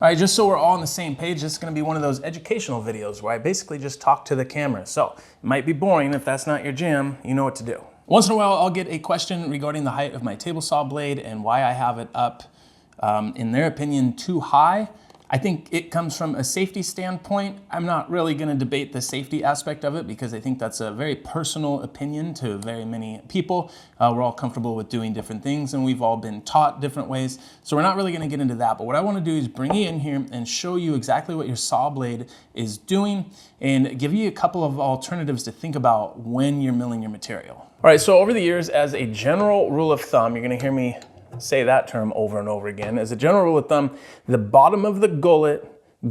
All right, just so we're all on the same page, this is gonna be one of those educational videos where I basically just talk to the camera. So it might be boring. If that's not your jam, you know what to do. Once in a while, I'll get a question regarding the height of my table saw blade and why I have it up, in their opinion, too high. I think it comes from a safety standpoint. I'm not really gonna debate the safety aspect of it because I think that's a very personal opinion to very many people. We're all comfortable with doing different things and we've all been taught different ways. So we're not really gonna get into that, but what I wanna do is bring you in here and show you exactly what your saw blade is doing and give you a couple of alternatives to think about when you're milling your material. All right, so over the years, as a general rule of thumb, you're gonna hear me say that term over and over again. As a general rule of thumb, the bottom of the gullet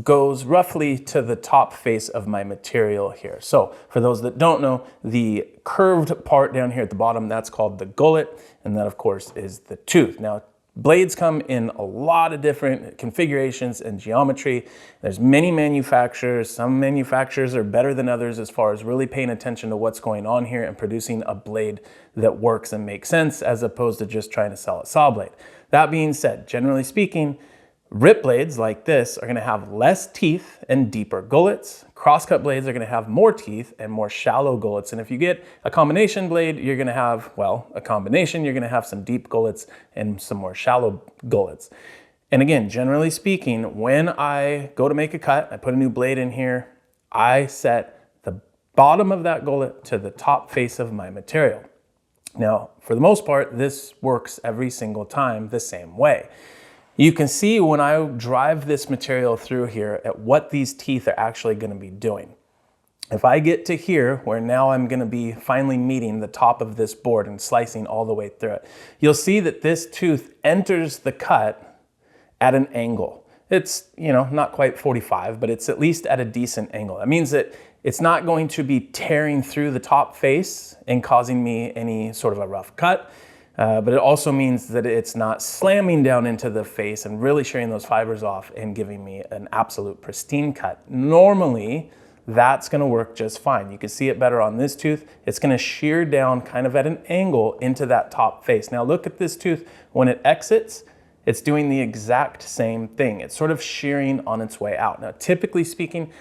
goes roughly to the top face of my material here. So for those that don't know, the curved part down here at the bottom, that's called the gullet, and that of course is the tooth. Now, blades come in a lot of different configurations and geometry. There's many manufacturers. Some manufacturers are better than others as far as really paying attention to what's going on here and producing a blade that works and makes sense as opposed to just trying to sell a saw blade. That being said, generally speaking, rip blades like this are gonna have less teeth and deeper gullets. Crosscut blades are gonna have more teeth and more shallow gullets. And if you get a combination blade, you're gonna have, well, a combination, you're gonna have some deep gullets and some more shallow gullets. And again, generally speaking, when I go to make a cut, I put a new blade in here, I set the bottom of that gullet to the top face of my material. Now, for the most part, this works every single time the same way. You can see when I drive this material through here at what these teeth are actually going to be doing. If I get to here, where now I'm going to be finally meeting the top of this board and slicing all the way through it, you'll see that this tooth enters the cut at an angle. It's, you know, not quite 45, but it's at least at a decent angle. That means that it's not going to be tearing through the top face and causing me any sort of a rough cut. But it also means that it's not slamming down into the face and really shearing those fibers off and giving me an absolute pristine cut. Normally, that's gonna work just fine. You can see it better on this tooth. It's gonna shear down kind of at an angle into that top face. Now look at this tooth. When it exits, it's doing the exact same thing. It's sort of shearing on its way out. Now, typically speaking,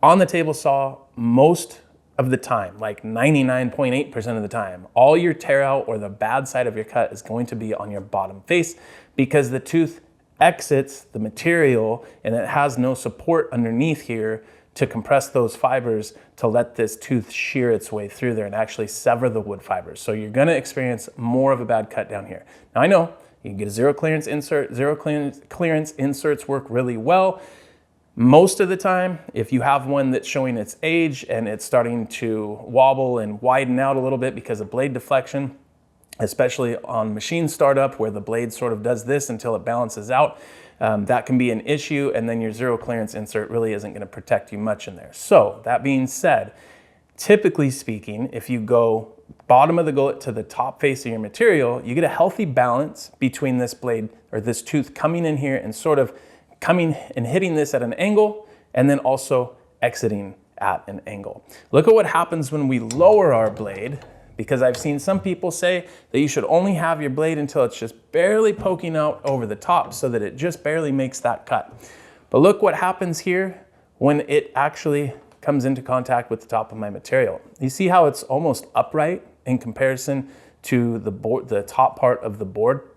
on the table saw, most of the time, like 99.8% of the time, all your tear out or the bad side of your cut is going to be on your bottom face because the tooth exits the material and it has no support underneath here to compress those fibers to let this tooth shear its way through there and actually sever the wood fibers. So you're gonna experience more of a bad cut down here. Now I know you can get a zero clearance insert. Zero clearance inserts work really well. Most of the time, if you have one that's showing its age and it's starting to wobble and widen out a little bit because of blade deflection, especially on machine startup where the blade sort of does this until it balances out, that can be an issue, and then your zero clearance insert really isn't going to protect you much in there. So that being said, typically speaking, if you go bottom of the gullet to the top face of your material, you get a healthy balance between this blade or this tooth coming in here and sort of coming and hitting this at an angle and then also exiting at an angle. Look at what happens when we lower our blade, because I've seen some people say that you should only have your blade until it's just barely poking out over the top so that it just barely makes that cut. But look what happens here when it actually comes into contact with the top of my material. You see how it's almost upright in comparison to the board, the top part of the board?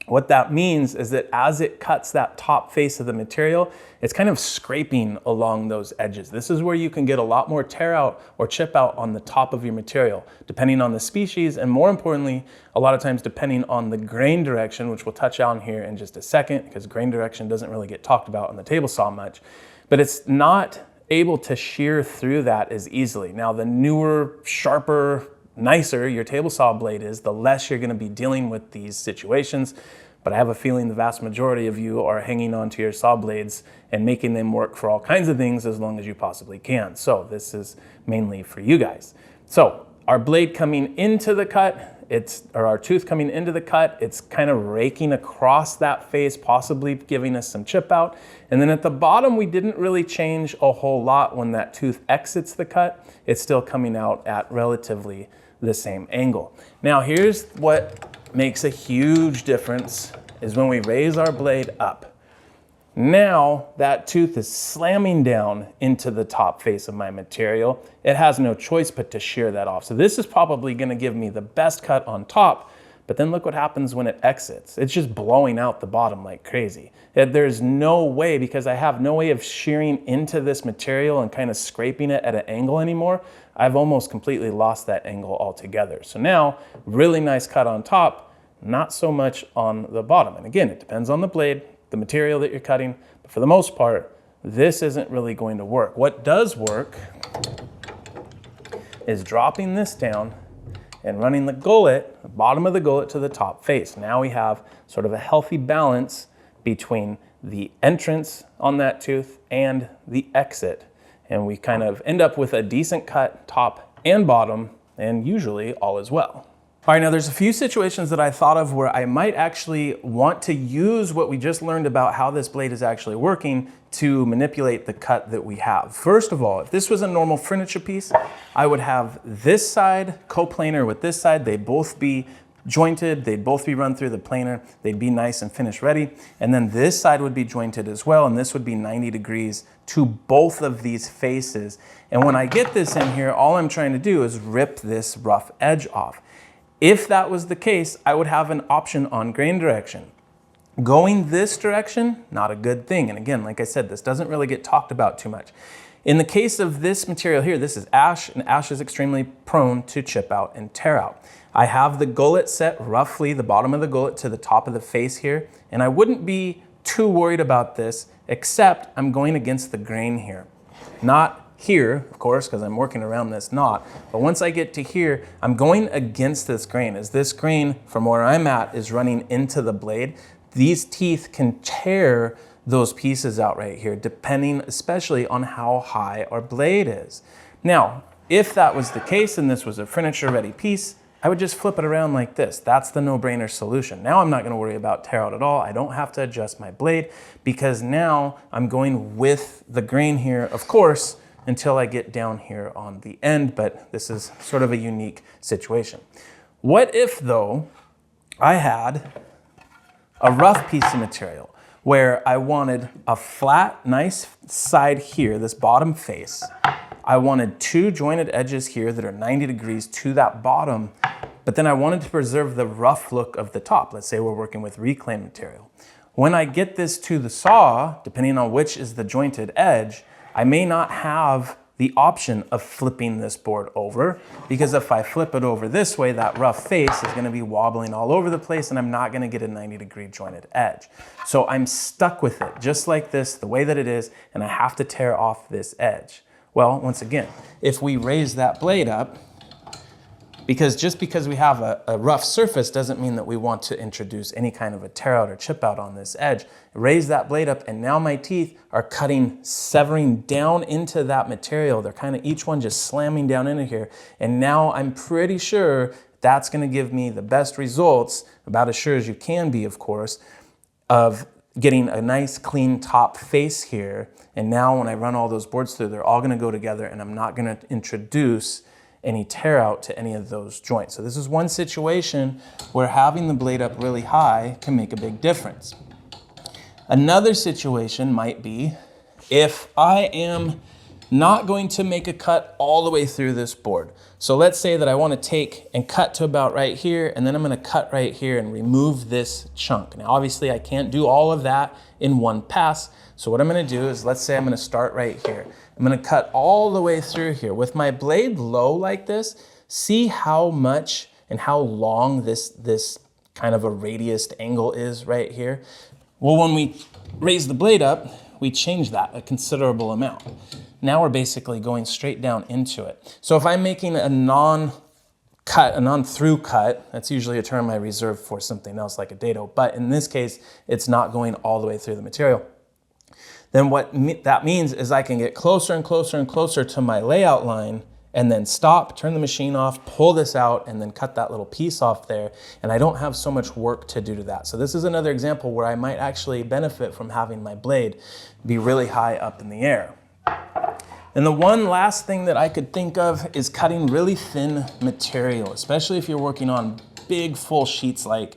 What that means is that as it cuts that top face of the material, it's kind of scraping along those edges. This is where you can get a lot more tear out or chip out on the top of your material, depending on the species, and more importantly, a lot of times depending on the grain direction, which we'll touch on here in just a second, because grain direction doesn't really get talked about on the table saw much, but it's not able to shear through that as easily. Now, the newer, sharper, nicer your table saw blade is, the less you're going to be dealing with these situations. But I have a feeling the vast majority of you are hanging on to your saw blades and making them work for all kinds of things as long as you possibly can. So this is mainly for you guys. So our blade coming into the cut, or our tooth coming into the cut, it's kind of raking across that face, possibly giving us some chip out. And then at the bottom, we didn't really change a whole lot when that tooth exits the cut. It's still coming out at relatively the same angle. Now here's what makes a huge difference is when we raise our blade up. Now that tooth is slamming down into the top face of my material. It has no choice but to shear that off. So this is probably gonna give me the best cut on top, but then look what happens when it exits. It's just blowing out the bottom like crazy. There's no way, because I have no way of shearing into this material and kind of scraping it at an angle anymore. I've almost completely lost that angle altogether. So now, really nice cut on top, not so much on the bottom. And again, it depends on the blade, the material that you're cutting, but for the most part, this isn't really going to work. What does work is dropping this down and running the gullet, the bottom of the gullet, to the top face. Now we have sort of a healthy balance between the entrance on that tooth and the exit. And we kind of end up with a decent cut top and bottom, and usually all is well. All right, now there's a few situations that I thought of where I might actually want to use what we just learned about how this blade is actually working to manipulate the cut that we have. First of all, if this was a normal furniture piece, I would have this side coplanar with this side. They'd both be jointed, they'd both be run through the planer, they'd be nice and finish ready. And then this side would be jointed as well, and this would be 90 degrees to both of these faces. And when I get this in here, all I'm trying to do is rip this rough edge off. If that was the case, I would have an option on grain direction. Going this direction, not a good thing. And again, like I said, this doesn't really get talked about too much. In the case of this material here, this is ash, and ash is extremely prone to chip out and tear out. I have the gullet set roughly, the bottom of the gullet to the top of the face here, and I wouldn't be too worried about this, except I'm going against the grain here. Not here, of course, because I'm working around this knot, but once I get to here, I'm going against this grain. As this grain from where I'm at is running into the blade, these teeth can tear those pieces out right here, depending especially on how high our blade is. Now, if that was the case and this was a furniture ready piece, I would just flip it around like this. That's the no-brainer solution. Now I'm not gonna worry about tear out at all. I don't have to adjust my blade because now I'm going with the grain here, of course, until I get down here on the end, but this is sort of a unique situation. What if though, I had a rough piece of material where I wanted a flat, nice side here, this bottom face. I wanted two jointed edges here that are 90 degrees to that bottom, but then I wanted to preserve the rough look of the top. Let's say we're working with reclaimed material. When I get this to the saw, depending on which is the jointed edge, I may not have the option of flipping this board over, because if I flip it over this way, that rough face is gonna be wobbling all over the place and I'm not gonna get a 90-degree jointed edge. So I'm stuck with it, just like this, the way that it is, and I have to tear off this edge. Well, once again, if we raise that blade up, because just because we have a rough surface doesn't mean that we want to introduce any kind of a tear out or chip out on this edge. Raise that blade up, and now my teeth are cutting, severing down into that material. They're kind of each one just slamming down into here. And now I'm pretty sure that's gonna give me the best results, about as sure as you can be, of course, of getting a nice clean top face here. And now when I run all those boards through, they're all gonna go together and I'm not gonna introduce any tear out to any of those joints. So this is one situation where having the blade up really high can make a big difference. Another situation might be if I am not going to make a cut all the way through this board. So let's say that I want to take and cut to about right here, and then I'm going to cut right here and remove this chunk. Now obviously I can't do all of that in one pass. So what I'm going to do is, let's say I'm going to start right here. I'm going to cut all the way through here. With my blade low like this, see how much and how long this kind of a radiused angle is right here. Well, when we raise the blade up, we change that a considerable amount. Now we're basically going straight down into it. So if I'm making a non-through cut, that's usually a term I reserve for something else like a dado, but in this case, it's not going all the way through the material. Then what that means is I can get closer and closer and closer to my layout line and then stop, turn the machine off, pull this out, and then cut that little piece off there. And I don't have so much work to do to that. So this is another example where I might actually benefit from having my blade be really high up in the air. And the one last thing that I could think of is cutting really thin material, especially if you're working on big full sheets like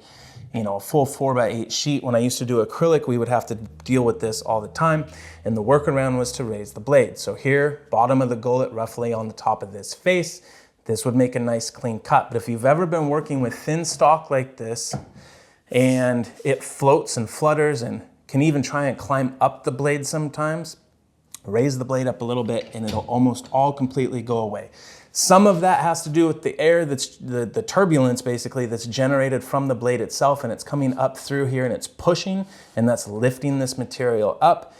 you know, a full 4x8 sheet. When I used to do acrylic, we would have to deal with this all the time. And the workaround was to raise the blade. So here, bottom of the gullet, roughly on the top of this face, this would make a nice clean cut. But if you've ever been working with thin stock like this, and it floats and flutters and can even try and climb up the blade sometimes, raise the blade up a little bit and it'll almost all completely go away. Some of that has to do with the air that's the turbulence basically that's generated from the blade itself, and it's coming up through here and it's pushing, and that's lifting this material up.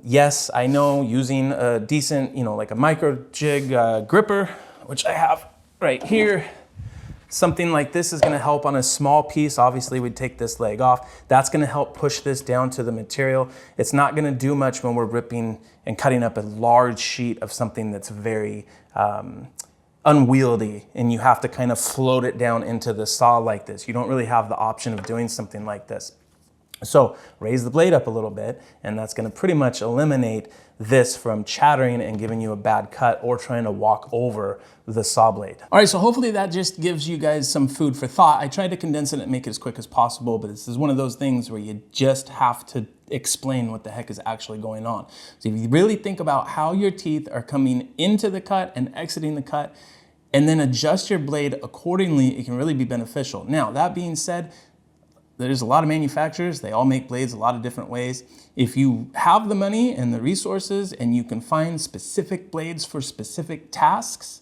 Yes, I know using a decent, you know, like a micro jig gripper, which I have right here, something like this is going to help on a small piece. Obviously, we'd take this leg off. That's going to help push this down to the material. It's not going to do much when we're ripping and cutting up a large sheet of something that's very unwieldy, and you have to kind of float it down into the saw like this. You don't really have the option of doing something like this. So raise the blade up a little bit, and that's going to pretty much eliminate this from chattering and giving you a bad cut or trying to walk over the saw blade. All right, so hopefully that just gives you guys some food for thought. I tried to condense it and make it as quick as possible, but this is one of those things where you just have to explain what the heck is actually going on. So if you really think about how your teeth are coming into the cut and exiting the cut, and then adjust your blade accordingly, it can really be beneficial. Now, that being said, there's a lot of manufacturers, they all make blades a lot of different ways. If you have the money and the resources and you can find specific blades for specific tasks,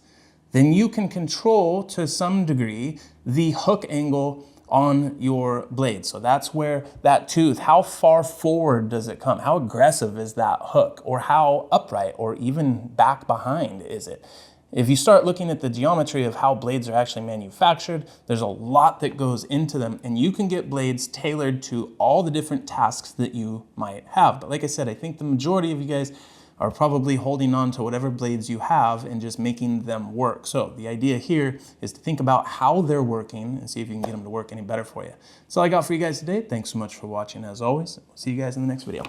then you can control to some degree the hook angle on your blade. So that's where that tooth, how far forward does it come? How aggressive is that hook? Or how upright or even back behind is it? If you start looking at the geometry of how blades are actually manufactured, there's a lot that goes into them, and you can get blades tailored to all the different tasks that you might have. But like I said, I think the majority of you guys are probably holding on to whatever blades you have and just making them work. So the idea here is to think about how they're working and see if you can get them to work any better for you. That's all I got for you guys today. Thanks so much for watching as always. See you guys in the next video.